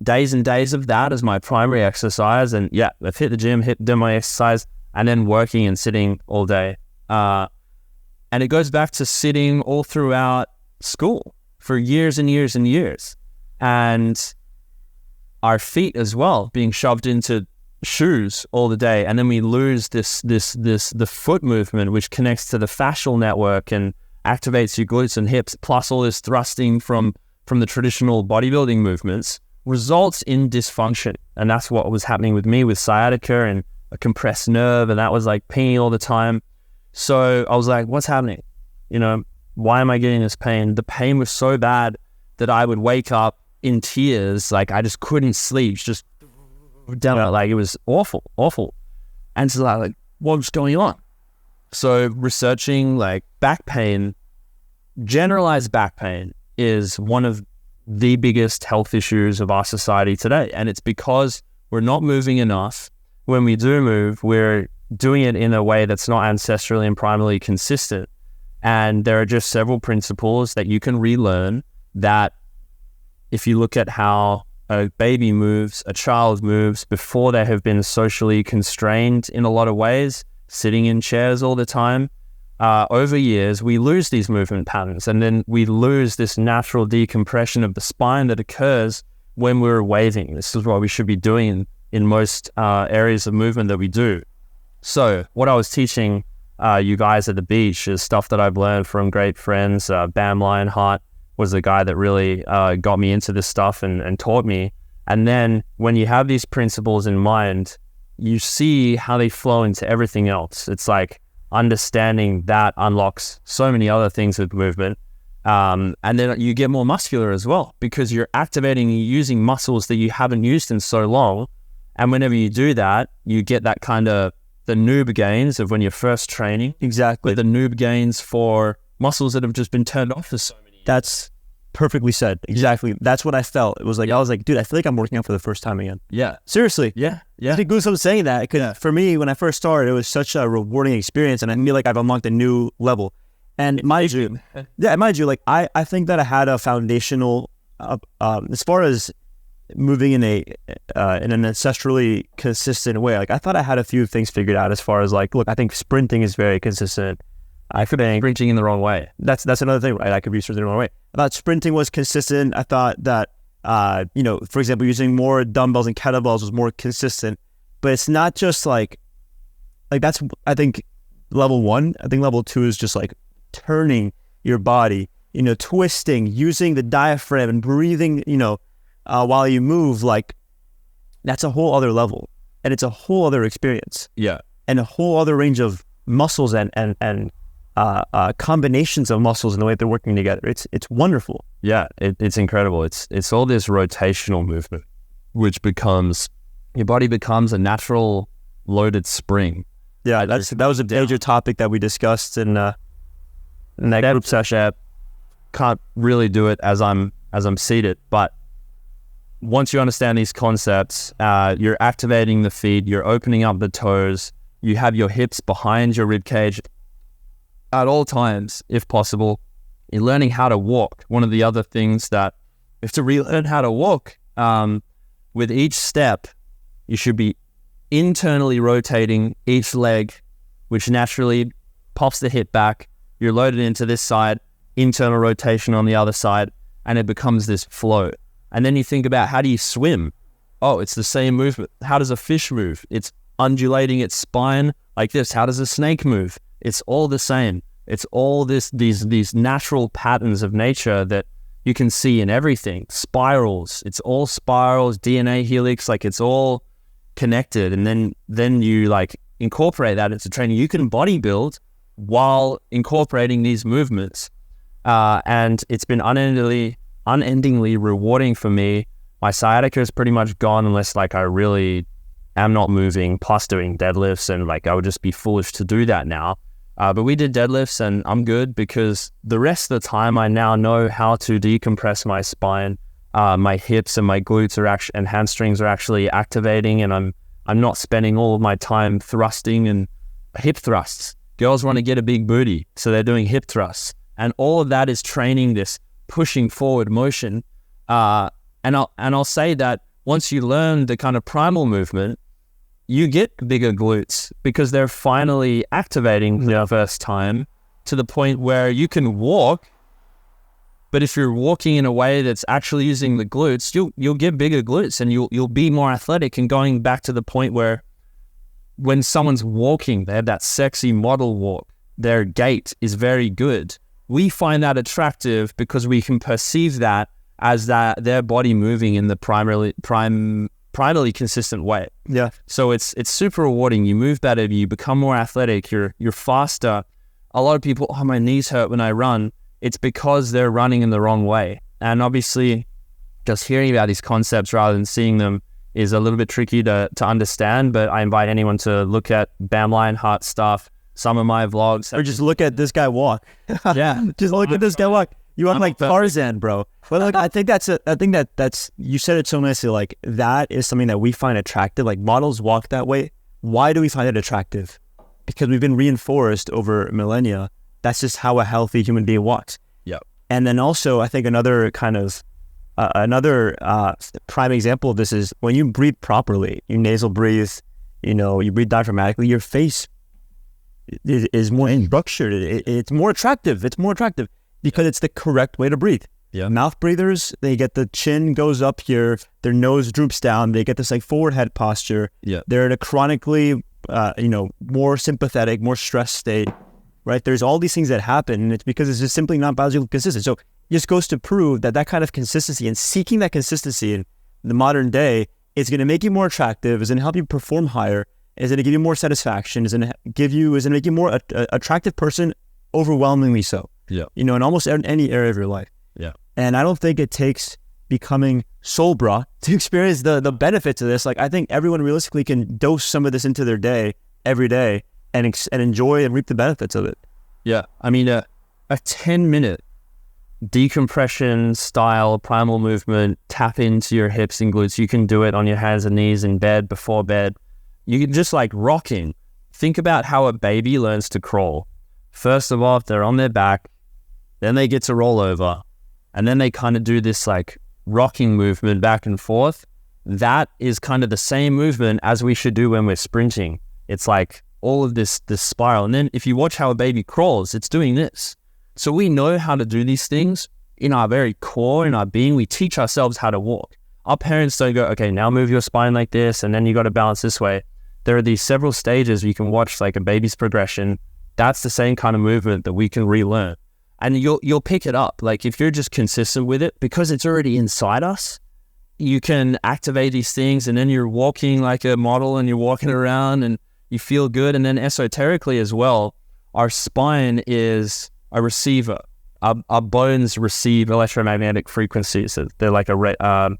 days and days of that as my primary exercise, and yeah, I've hit the gym, done my exercise, and then working and sitting all day. And it goes back to sitting all throughout school for years and years and years. And our feet as well, being shoved into shoes all the day. And then we lose the foot movement, which connects to the fascial network and activates your glutes and hips, plus all this thrusting from the traditional bodybuilding movements, results in dysfunction. And that's what was happening with me with sciatica and a compressed nerve, and that was like pinging all the time. So I was like, what's happening? Why am I getting this pain? The pain was so bad that I would wake up in tears, like I just couldn't sleep, just down, like it was awful. And so like, what's going on? So researching like back pain, generalized back pain is one of the biggest health issues of our society today. And it's because we're not moving enough. When we do move, we're doing it in a way that's not ancestrally and primally consistent. And there are just several principles that you can relearn, that if you look at how a baby moves, a child moves before they have been socially constrained in a lot of ways, sitting in chairs all the time, over years, we lose these movement patterns, and then we lose this natural decompression of the spine that occurs when we're waving. This is what we should be doing in most areas of movement that we do. So what I was teaching you guys at the beach is stuff that I've learned from great friends. Bam Lionheart was the guy that really got me into this stuff and taught me. And then when you have these principles in mind, you see how they flow into everything else. It's like understanding that unlocks so many other things with movement. And then you get more muscular as well, because you're activating and using muscles that you haven't used in so long. And whenever you do that, you get that kind of the noob gains of when you're first training. Exactly. But the noob gains for muscles that have just been turned off for so many years. That's perfectly said. Exactly. That's what I felt. It was like, I was like, dude, I feel like I'm working out for the first time again. Yeah. Seriously. Yeah. I think Goose was saying that because for me, when I first started, it was such a rewarding experience, and I feel like I've unlocked a new level. And mind you, like I think that I had a foundational, as far as moving in an ancestrally consistent way. Like I thought I had a few things figured out as far as like, look, I think sprinting is very consistent. I could be sprinting in the wrong way. That's another thing, right? I could be sprinting in the wrong way. I thought sprinting was consistent. I thought that, for example, using more dumbbells and kettlebells was more consistent. But it's not just like that's, I think, level one. I think level two is just like turning your body, twisting, using the diaphragm and breathing, while you move. Like that's a whole other level, and it's a whole other experience. Yeah. And a whole other range of muscles and combinations of muscles and the way they're working together. It's wonderful. Yeah, it's incredible. It's all this rotational movement, which becomes, your body becomes a natural loaded spring. Yeah, that was a major topic that we discussed in that group session. Can't really do it as I'm seated, but once you understand these concepts, you're activating the feet, you're opening up the toes, you have your hips behind your rib cage at all times, if possible. You're learning how to walk. One of the other things that you have to relearn how to walk. With each step, you should be internally rotating each leg, which naturally pops the hip back. You're loaded into this side, internal rotation on the other side, and it becomes this flow. And then you think about, how do you swim? Oh, it's the same movement. How does a fish move? It's undulating its spine like this. How does a snake move? It's all the same. It's all these natural patterns of nature that you can see in everything. Spirals. It's all spirals, DNA helix, like it's all connected. And then you like incorporate that into training. You can bodybuild while incorporating these movements. And it's been unendingly rewarding for me. My sciatica is pretty much gone unless like I really am not moving, plus doing deadlifts, and like I would just be foolish to do that now. But we did deadlifts and I'm good, because the rest of the time I now know how to decompress my spine. My hips and my glutes and hamstrings are actually activating, and I'm not spending all of my time thrusting and hip thrusts. Girls want to get a big booty, so they're doing hip thrusts. And all of that is training this pushing forward motion. And I'll say that once you learn the kind of primal movement, you get bigger glutes, because they're finally activating for the first time, to the point where you can walk. But if you're walking in a way that's actually using the glutes, you'll get bigger glutes, and you'll be more athletic. And going back to the point where when someone's walking, they have that sexy model walk, their gait is very good. We find that attractive because we can perceive that as their body moving in the primarily consistent way. Yeah. So it's super rewarding. You move better, you become more athletic, you're faster. A lot of people, oh, my knees hurt when I run. It's because they're running in the wrong way. And obviously, just hearing about these concepts rather than seeing them is a little bit tricky to understand. But I invite anyone to look at Bam Lionheart stuff, some of my vlogs. Or just look at this guy walk. Yeah. Just look at this guy walk. You want like Tarzan, bro. But like, I think that's, you said it so nicely. Like that is something that we find attractive. Like models walk that way. Why do we find it attractive? Because we've been reinforced over millennia. That's just how a healthy human being walks. Yeah. And then also, I think another kind of, prime example of this is when you breathe properly, you nasal breathe, you breathe diaphragmatically, your face is more structured. It's more attractive. It's more attractive because it's the correct way to breathe. Yeah. Mouth breathers, they get the chin goes up here, their nose droops down, they get this like forward head posture. Yeah. They're in a chronically, more sympathetic, more stressed state, right? There's all these things that happen, and it's because it's just simply not biologically consistent. So it just goes to prove that kind of consistency and seeking that consistency in the modern day is going to make you more attractive, is going to help you perform higher, is going to give you more satisfaction, is going to make you more attractive person, overwhelmingly so. Yeah. In almost any area of your life. Yeah. And I don't think it takes becoming Sol Brah to experience the benefits of this. Like, I think everyone realistically can dose some of this into their day every day and enjoy and reap the benefits of it. Yeah. I mean, a 10-minute decompression style primal movement, tap into your hips and glutes. You can do it on your hands and knees in bed, before bed. You can just like rocking. Think about how a baby learns to crawl. First of all, if they're on their back, then they get to roll over, and then they kind of do this like rocking movement back and forth. That is kind of the same movement as we should do when we're sprinting. It's like all of this spiral. And then if you watch how a baby crawls, it's doing this. So we know how to do these things in our very core, in our being. We teach ourselves how to walk. Our parents don't go, okay, now move your spine like this, and then you got to balance this way. There are these several stages where you can watch like a baby's progression. That's the same kind of movement that we can relearn. And you'll pick it up. Like if you're just consistent with it, because it's already inside us, you can activate these things, and then you're walking like a model and you're walking around and you feel good. And then esoterically as well, our spine is a receiver. Our bones receive electromagnetic frequencies. They're like a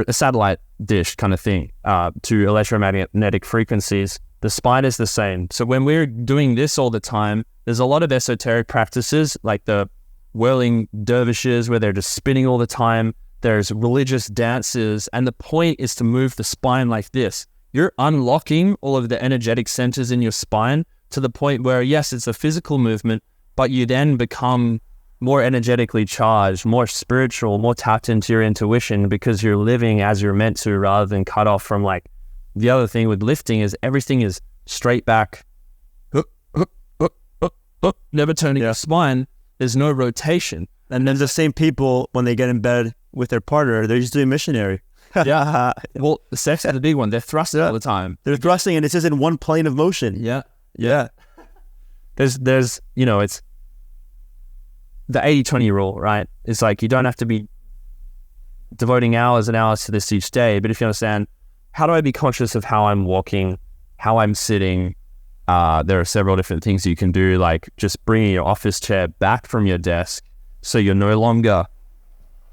satellite dish kind of thing to electromagnetic frequencies. The spine is the same. So when we're doing this all the time, there's a lot of esoteric practices like the whirling dervishes where they're just spinning all the time. There's religious dances, and the point is to move the spine like this. You're unlocking all of the energetic centers in your spine to the point where, yes, it's a physical movement, but you then become more energetically charged, more spiritual, more tapped into your intuition because you're living as you're meant to rather than cut off from like. The other thing with lifting is everything is straight back, never turning your spine. There's no rotation. And then the same people, when they get in bed with their partner, they're just doing missionary. Yeah. Well, the sex is the big one. They're thrusting all the time. They're thrusting, and it's just in one plane of motion. Yeah. Yeah. There's it's the 80-20 rule, right? It's like you don't have to be devoting hours and hours to this each day, but if you understand, how do I be conscious of how I'm walking, how I'm sitting? There are several different things you can do, like just bringing your office chair back from your desk so you're no longer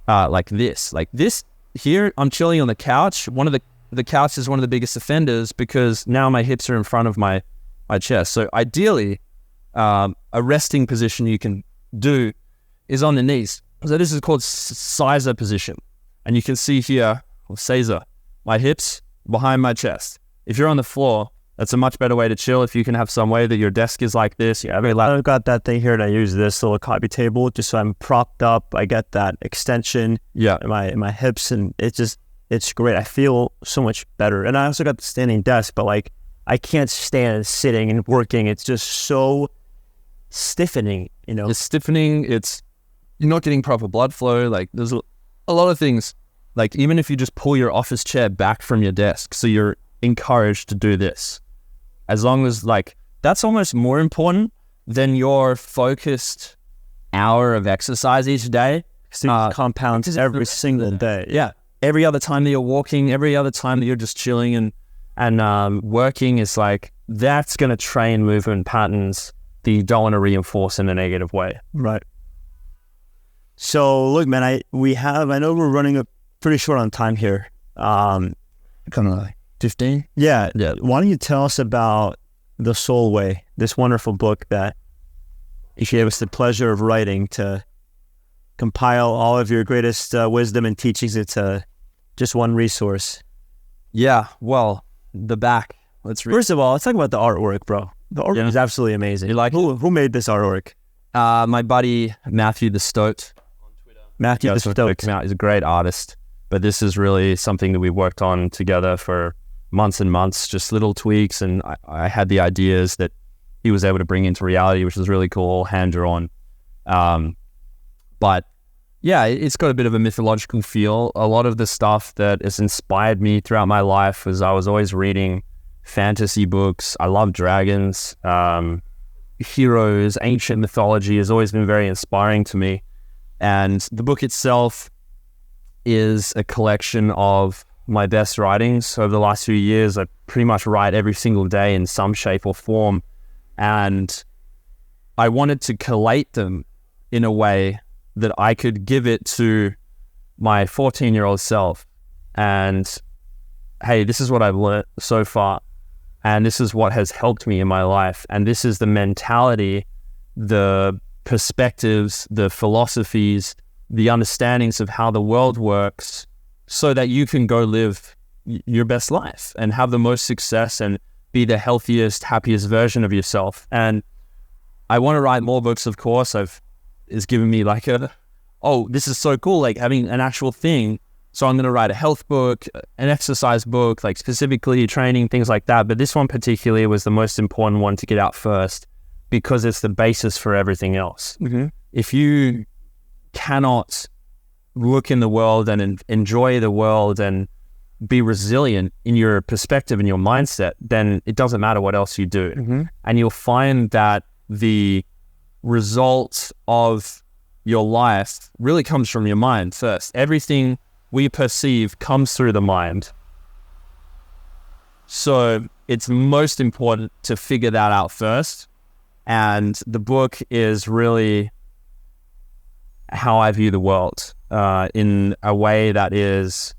like this. Like this here, I'm chilling on the couch. One of the couch is one of the biggest offenders because now my hips are in front of my chest. So ideally, a resting position you can do is on the knees. So this is called Caesar position. And you can see here, or Caesar, my hips behind my chest. If you're on the floor, that's a much better way to chill. If you can have some way that your desk is like this. Yeah, I've got that thing here, and I use this little coffee table just so I'm propped up. I get that extension in my hips, and it's great. I feel so much better. And I also got the standing desk, but like I can't stand sitting and working. It's just so stiffening, It's stiffening. You're not getting proper blood flow. Like there's a lot of things. Like even if you just pull your office chair back from your desk, so you're encouraged to do this. As long as like, that's almost more important than your focused hour of exercise each day. Compounds every single day. Yeah. Every other time that you're walking, every other time that you're just chilling and working is like, that's going to train movement patterns that you don't want to reinforce in a negative way. Right. So look, man, I know we're running up pretty short on time here. Kind of like 15? Yeah. Why don't you tell us about The Soul Way, this wonderful book that you gave us the pleasure of writing to compile all of your greatest wisdom and teachings into just one resource. Yeah. Well, the back. First of all, let's talk about the artwork, bro. The artwork is absolutely amazing. You like who made this artwork? My buddy Matthew the Stoat. Matthew the Stoat. He's a great artist. But this is really something that we worked on together for months and months, just little tweaks. And I had the ideas that he was able to bring into reality, which was really cool, hand drawn. But yeah, it's got a bit of a mythological feel. A lot of the stuff that has inspired me throughout my life was I was always reading fantasy books. I love dragons, heroes, ancient mythology has always been very inspiring to me. And the book itself is a collection of my best writings over the last few years. I pretty much write every single day in some shape or form. And I wanted to collate them in a way that I could give it to my 14-year-old self. And hey, this is what I've learned so far. And this is what has helped me in my life. And this is the mentality, the perspectives, the philosophies, the understandings of how the world works so that you can go live your best life and have the most success and be the healthiest, happiest version of yourself. And I want to write more books, of course. It's given me like this is so cool, like having an actual thing. So I'm going to write a health book, an exercise book, like specifically training, things like that. But this one particularly was the most important one to get out first because it's the basis for everything else. Mm-hmm. If you cannot look in the world and enjoy the world and be resilient in your perspective and your mindset, then it doesn't matter what else you do. Mm-hmm. And you'll find that the result of your life really comes from your mind first. Everything we perceive comes through the mind. So it's most important to figure that out first. And the book is really how I view the world in a way that is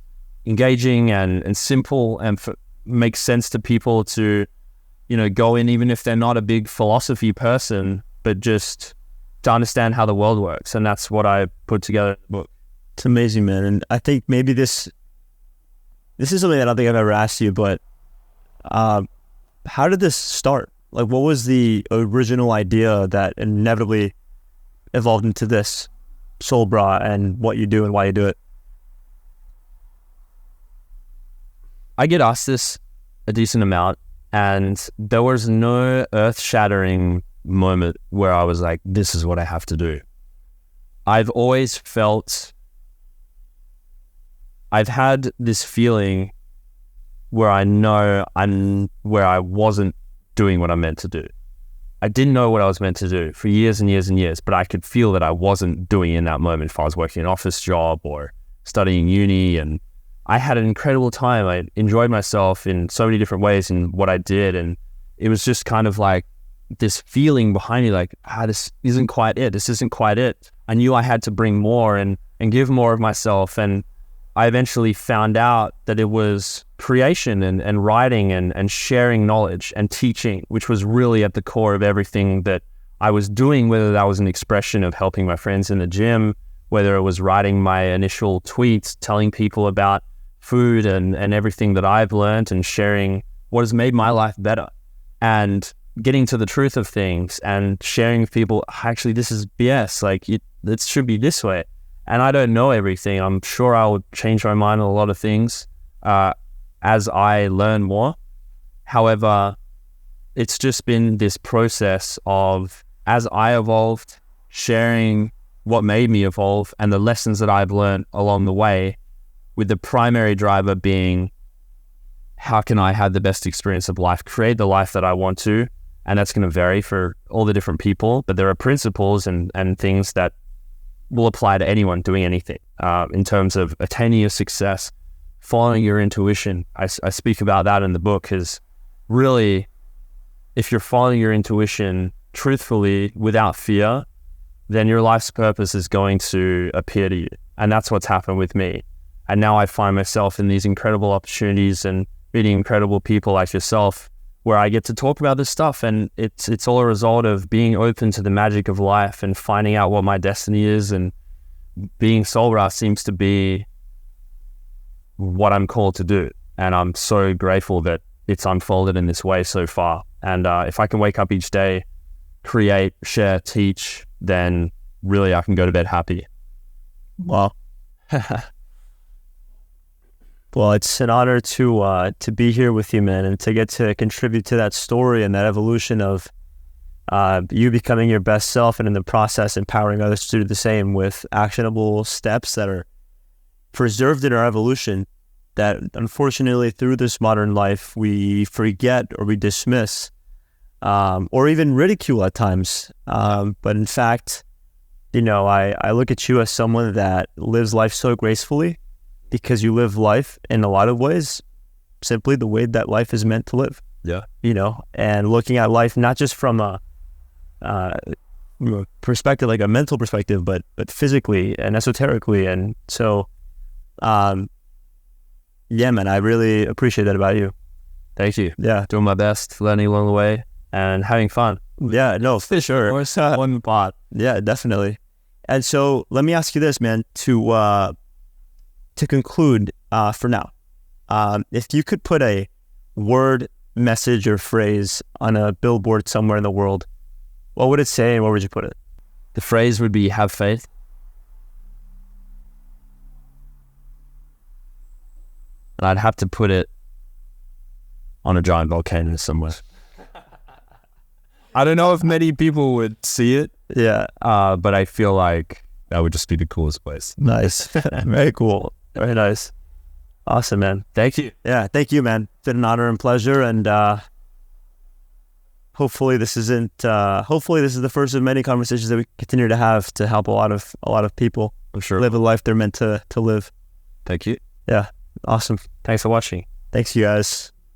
engaging and simple and makes sense to people to, go in, even if they're not a big philosophy person, but just to understand how the world works. And that's what I put together in the book. It's amazing, man. And I think maybe this is something that I don't think I've ever asked you, but how did this start? Like, what was the original idea that inevitably evolved into this Sol Brah and what you do and why you do it? I get asked this a decent amount, and there was no earth-shattering moment where I was like, this is what I have to do. I've always felt, I've had this feeling where I know where I wasn't doing what I'm meant to do. I didn't know what I was meant to do for years and years and years, but I could feel that I wasn't doing it in that moment. If I was working an office job or studying uni, and I had an incredible time. I enjoyed myself in so many different ways in what I did. And it was just kind of like this feeling behind me, like, this isn't quite it. This isn't quite it. I knew I had to bring more and give more of myself. And I eventually found out that it was creation and writing and sharing knowledge and teaching, which was really at the core of everything that I was doing, whether that was an expression of helping my friends in the gym, whether it was writing my initial tweets, telling people about food and everything that I've learned and sharing what has made my life better and getting to the truth of things and sharing with people, actually, this is BS. Like, it should be this way. And I don't know everything. I'm sure I would change my mind on a lot of things as I learn more. However, it's just been this process of, as I evolved, sharing what made me evolve and the lessons that I've learned along the way, with the primary driver being, how can I have the best experience of life, create the life that I want to? And that's going to vary for all the different people, but there are principles and things that will apply to anyone doing anything in terms of attaining your success, following your intuition. I speak about that in the book, because really, if you're following your intuition truthfully without fear, then your life's purpose is going to appear to you. And that's what's happened with me. And now I find myself in these incredible opportunities and meeting incredible people like yourself, where I get to talk about this stuff. And it's all a result of being open to the magic of life and finding out what my destiny is. And being Sol Brah seems to be what I'm called to do. And I'm so grateful that it's unfolded in this way so far. And if I can wake up each day, create, share, teach, then really I can go to bed happy. Wow. Well, it's an honor to be here with you, man, and to get to contribute to that story and that evolution of you becoming your best self, and in the process empowering others to do the same with actionable steps that are preserved in our evolution that unfortunately through this modern life we forget or we dismiss, or even ridicule at times. But in fact, I look at you as someone that lives life so gracefully because you live life in a lot of ways simply the way that life is meant to live. Yeah. And looking at life not just from a perspective, like a mental perspective, but physically and esoterically. And so, yeah, man, I really appreciate that about you. Thank you. Yeah. Doing my best, learning along the way, and having fun. Yeah, no, for sure. One part. Yeah, definitely. And so let me ask you this, man, to conclude for now. If you could put a word, message, or phrase on a billboard somewhere in the world, what would it say and where would you put it? The phrase would be have faith. And I'd have to put it on a giant volcano somewhere. I don't know if many people would see it. Yeah. But I feel like that would just be the coolest place. Nice. Very cool. Very nice. Awesome, man. Thank you. Yeah, thank you, man. It's been an honor and pleasure. And hopefully this is the first of many conversations that we continue to have to help a lot of people. I'm sure. Live a life they're meant to live. Thank you. Yeah. Awesome. Thanks for watching. Thanks, you guys.